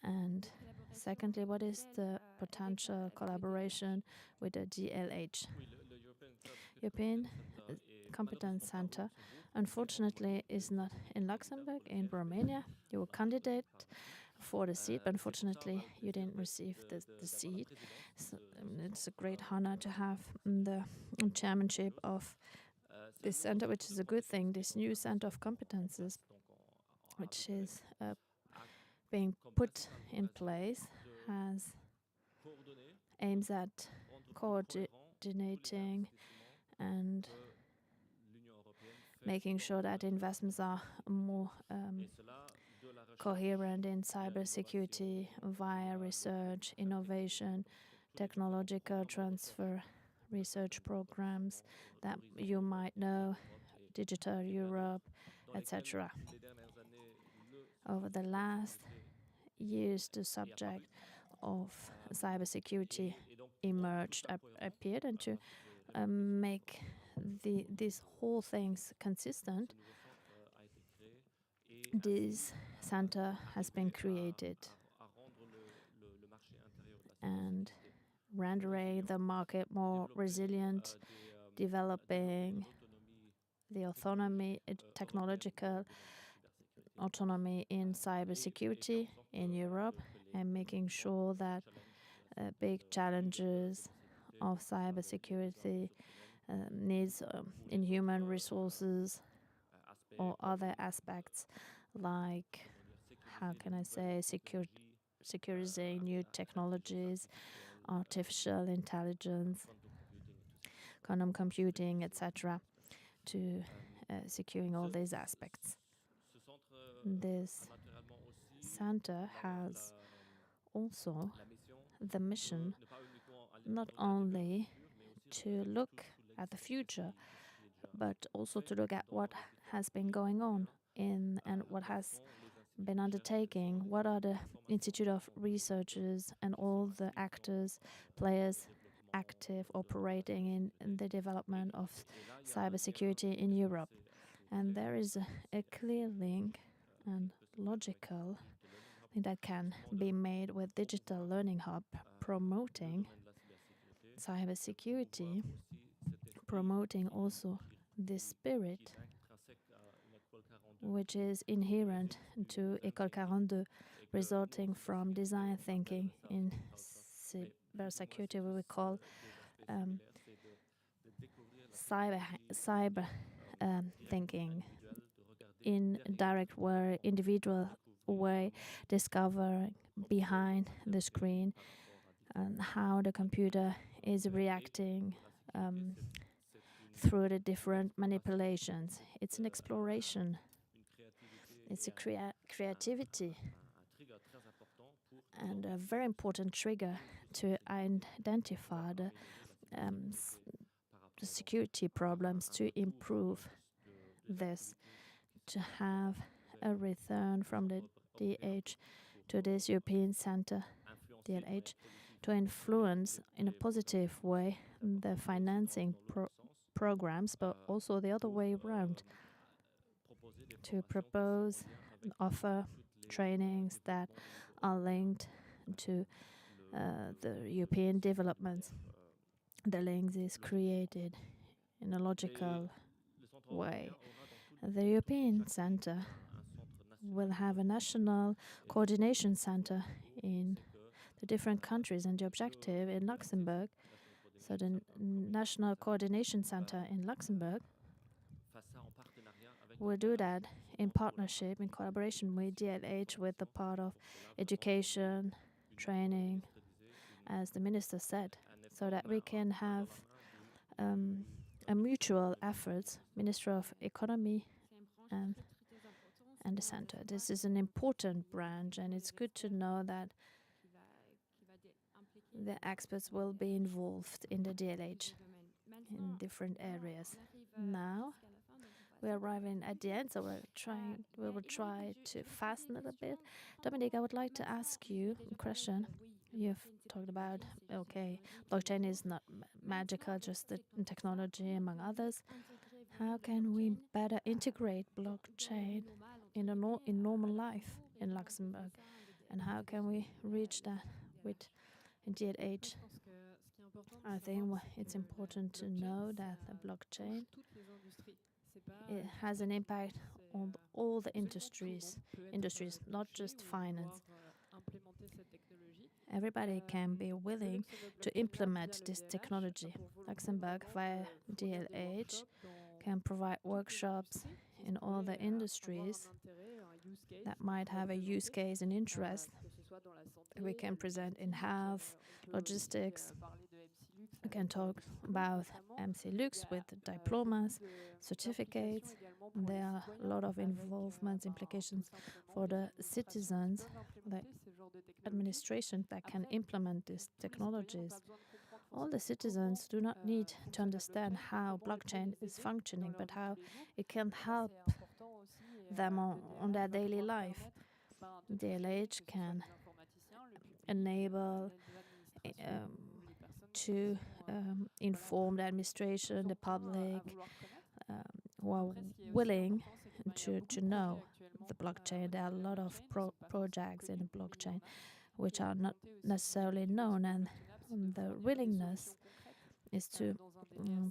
And secondly, what is the potential collaboration with the DLH? European Competence Center, unfortunately, is not in Luxembourg, in Romania. You were candidate for the seat, but unfortunately, you didn't receive the seat. So, it's a great honor to have the chairmanship of this center, which is a good thing, this new center of competences, which is being put in place, aims at coordinating and making sure that investments are more coherent in cybersecurity via research, innovation, technological transfer, research programs that you might know, Digital Europe, etc. Over the last years, the subject of cybersecurity emerged, appeared, and to make these whole things consistent, this center has been created, and rendering the market more resilient, developing the autonomy, technological autonomy in cybersecurity in Europe, and making sure that big challenges of cybersecurity needs in human resources or other aspects like, how can I say, securing new technologies, artificial intelligence, quantum computing, etc., to securing all these aspects. This center has also the mission not only to look at the future, but also to look at what has been going on and what has been undertaking, what are the Institute of Researchers and all the actors, players active, operating in the development of cybersecurity in Europe. And there is a clear link and logical thing that can be made with Digital Learning Hub promoting cybersecurity, promoting also the spirit which is inherent to École 42, resulting from design thinking in cybersecurity, what we call cyber thinking, in direct way, individual way, discovering behind the screen and how the computer is reacting through the different manipulations. It's an exploration. It's a creativity and a very important trigger to identify the security problems, to improve this, to have a return from the DH to this European Center, DLH, to influence in a positive way the financing programs, but also the other way around, to propose and offer trainings that are linked to the European developments. The link is created in a logical way. The European Center will have a national coordination center in the different countries, and the objective in Luxembourg, so the National Coordination Center in Luxembourg, will do that in partnership, in collaboration with DLH, with the part of education, training, as the minister said, so that we can have a mutual effort, Minister of Economy and the center. This is an important branch, and it's good to know that the experts will be involved in the DLH in different areas. Now we're arriving at the end, so we will try to fasten it a bit. Dominique, I would like to ask you a question. You've talked about, okay, blockchain is not magical, just the technology among others. How can we better integrate blockchain in normal life in Luxembourg? And how can we reach that with DLH? I think it's important to know that the blockchain, it has an impact on all the industries, not just finance. Everybody can be willing to implement this technology. Luxembourg, via DLH, can provide workshops in all the industries that might have a use case and interest. We can present in health, logistics. We can talk about MC Lux with diplomas, certificates. There are a lot of involvement, implications for the citizens, the administration that can implement these technologies. All the citizens do not need to understand how blockchain is functioning, but how it can help them on their daily life. DLH can enable to inform the administration, the public, who are willing to know the blockchain. There are a lot of projects in the blockchain which are not necessarily known, and the willingness is to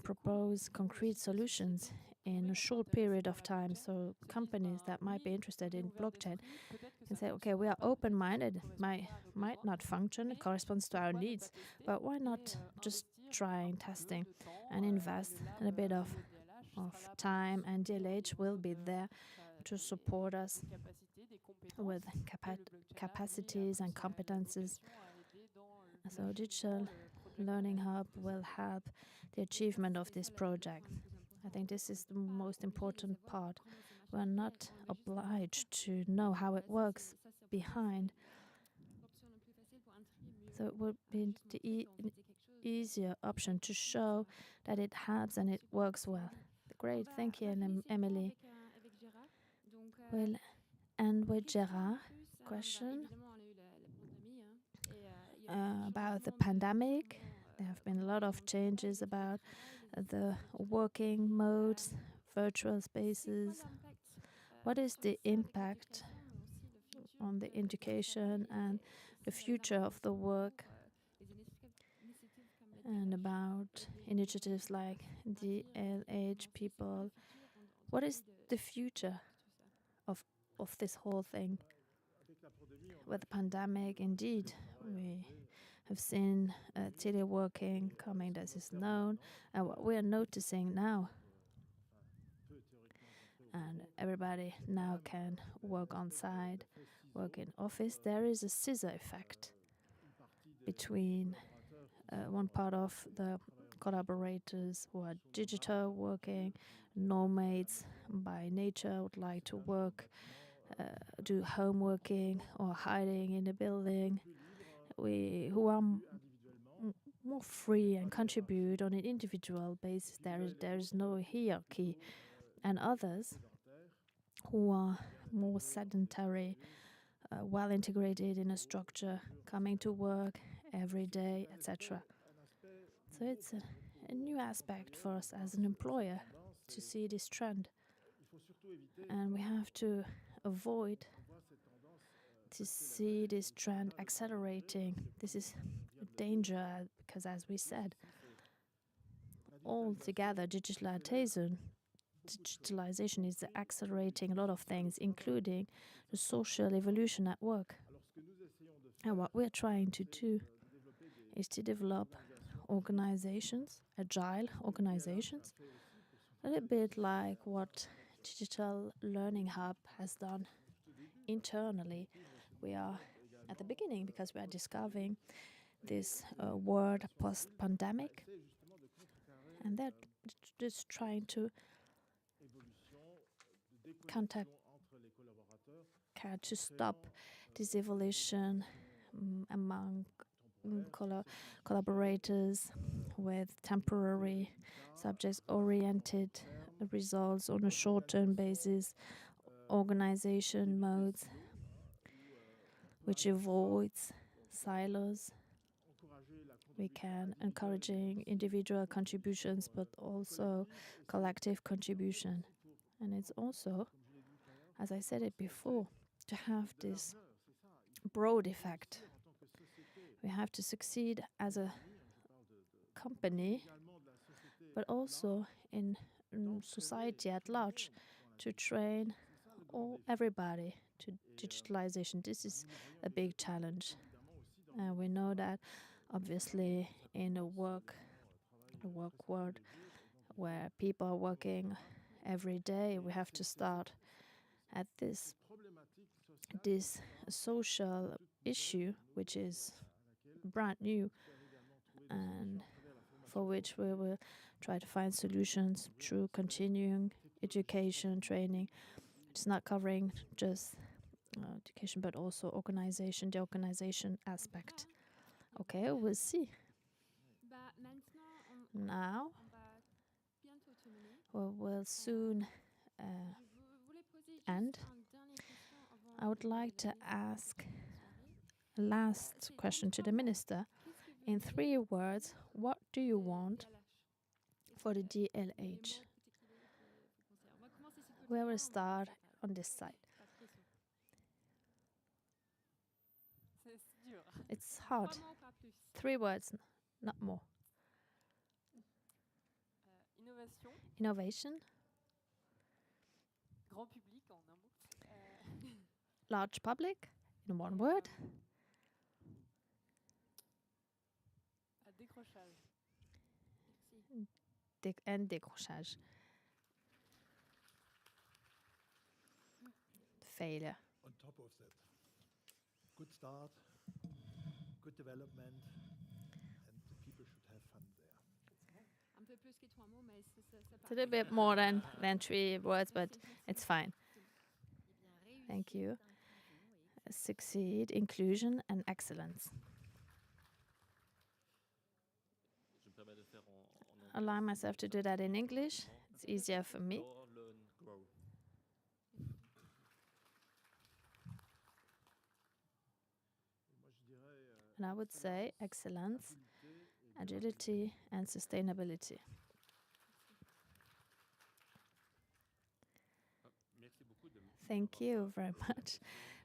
propose concrete solutions in a short period of time. So companies that might be interested in blockchain can say, okay, we are open-minded, might not function, it corresponds to our needs, but why not just trying, testing, and invest in a bit of time, and DLH will be there to support us with capacities and competences. So Digital Learning Hub will help the achievement of this project. I think this is the most important part. We're not obliged to know how it works behind. So it would be the easier option to show that it helps and it works well. Great, thank you, Emily. We'll end with Gerard. Question about the pandemic. There have been a lot of changes about the working modes, virtual spaces. What is the impact on the education and the future of the work, and about initiatives like DLH People? What is the future of this whole thing? With the pandemic, indeed, we have seen teleworking coming, as is known, and what we are noticing now, and everybody now can work on site, work in office. There is a scissor effect between one part of the collaborators who are digital working, nomads by nature, would like to work, do home working or hiding in a building, who are more free and contribute on an individual basis. There is no hierarchy. And others who are more sedentary, well integrated in a structure, coming to work every day, etc. So it's a new aspect for us as an employer to see this trend. And we have to avoid to see this trend accelerating. This is a danger because, as we said, altogether digitalization is accelerating a lot of things, including the social evolution at work. And what we're trying to do is to develop organizations, agile organizations, a little bit like what Digital Learning Hub has done internally. We are at the beginning because we are discovering this word post-pandemic, and they're just trying to to stop this evolution among collaborators with temporary subject-oriented results on a short-term basis, organization modes, which avoids silos. We can encouraging individual contributions, but also collective contribution. And it's also, as I said it before, to have this broad effect. We have to succeed as a company, but also in society at large, to train everybody to digitalization. This is a big challenge. We know that obviously in the work world where people are working every day, we have to start at this social issue, which is brand new, and for which we will try to find solutions through continuing education, training. It's not covering just education, but also the organization aspect. Okay, we'll see. Now, we will soon end. I would like to ask a last question to the minister. In 3 words, what do you want for the DLH? We will start on this side. It's hard. 3 words, not more. Innovation. Large public, in 1 word. And décrochage. Failure. On top of that, good start, good development, and the people should have fun there. It's a little bit more than 3 words, but it's fine. Thank you. Succeed, inclusion, and excellence. Allow myself to do that in English. It's easier for me. And I would say excellence, agility, and sustainability. Thank you very much.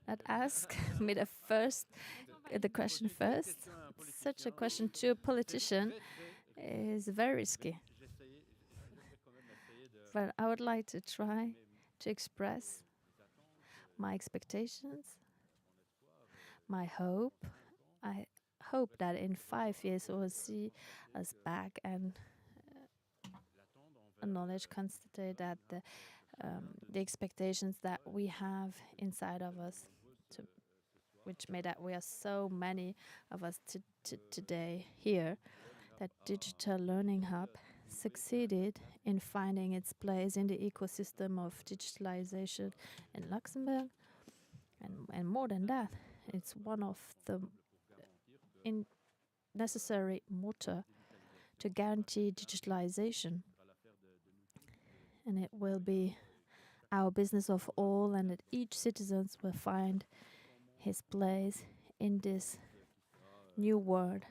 That ask me the question first. Such a question to a politician is very risky. But I would like to try to express my expectations, my hope. I hope that in 5 years we'll see us back and knowledge constitute that the expectations that we have inside of us, which made that we are so many of us today here, that Digital Learning Hub succeeded in finding its place in the ecosystem of digitalization in Luxembourg. And more than that, it's one of the necessary motor to guarantee digitalization. And it will be our business of all, and that each citizen will find his place in this new world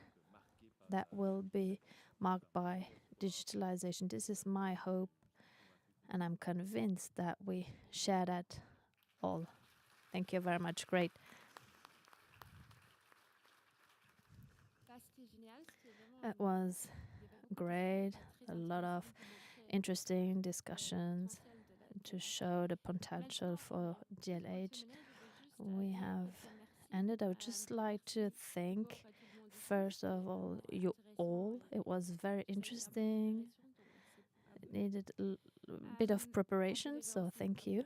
that will be marked by digitalization. This is my hope And I'm convinced that we share that all. Thank you very much. Great. It was great. A lot of interesting discussions to show the potential for DLH. We have ended. I would just like to thank, first of all, you all. It was very interesting. It needed a bit of preparation, so thank you.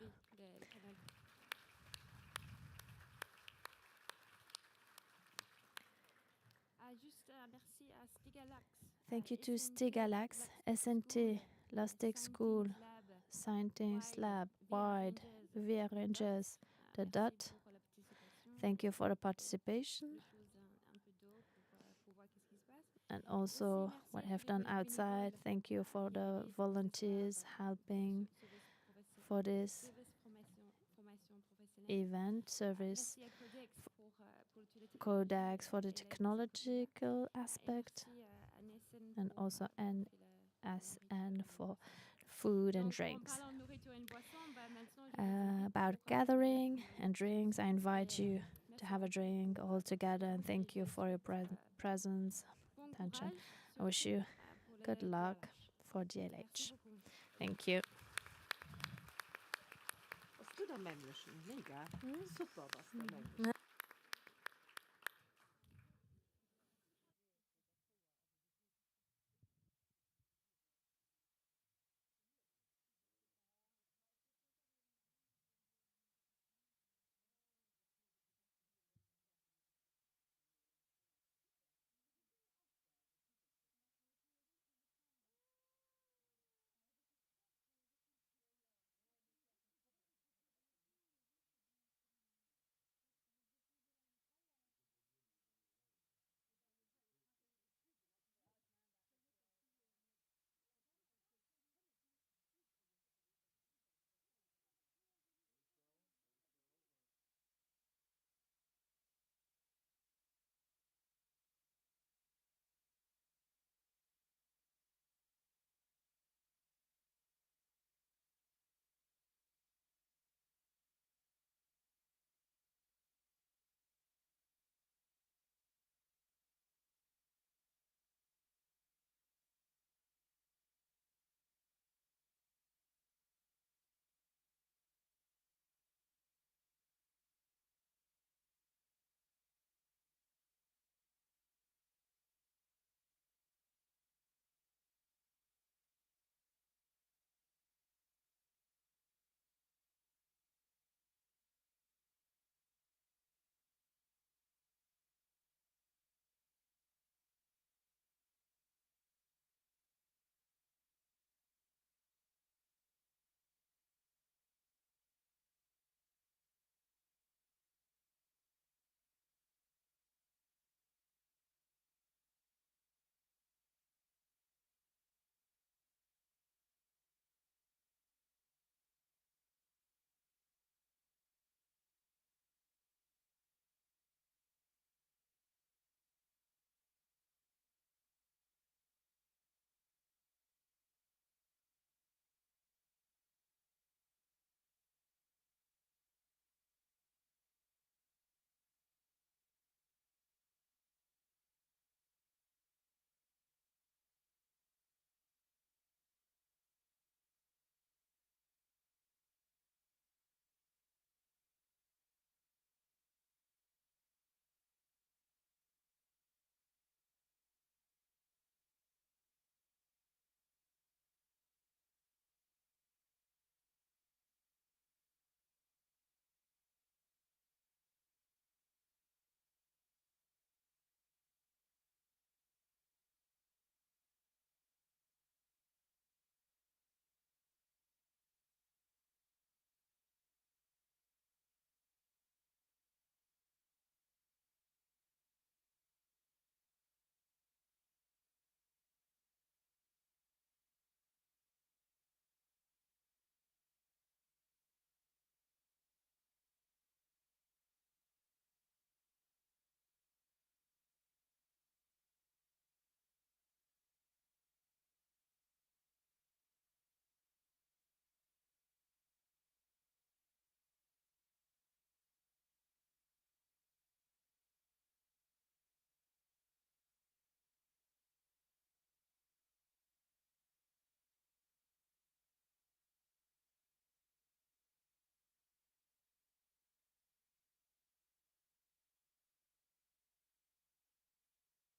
Thank you to Stigalax, SNT, Lustig School, Scientist Lab, Wide, VR Rangers, the DOT. Thank you for the participation. And also what I have done outside. Thank you for the volunteers helping for this event, service, Codex for the technological aspect, and also NSN for food and drinks. About gathering and drinks, I invite you to have a drink all together, and thank you for your presence, attention. I wish you good luck for DLH. Thank you. Was du da Männlichen? Mega. Super, was da Männlichen.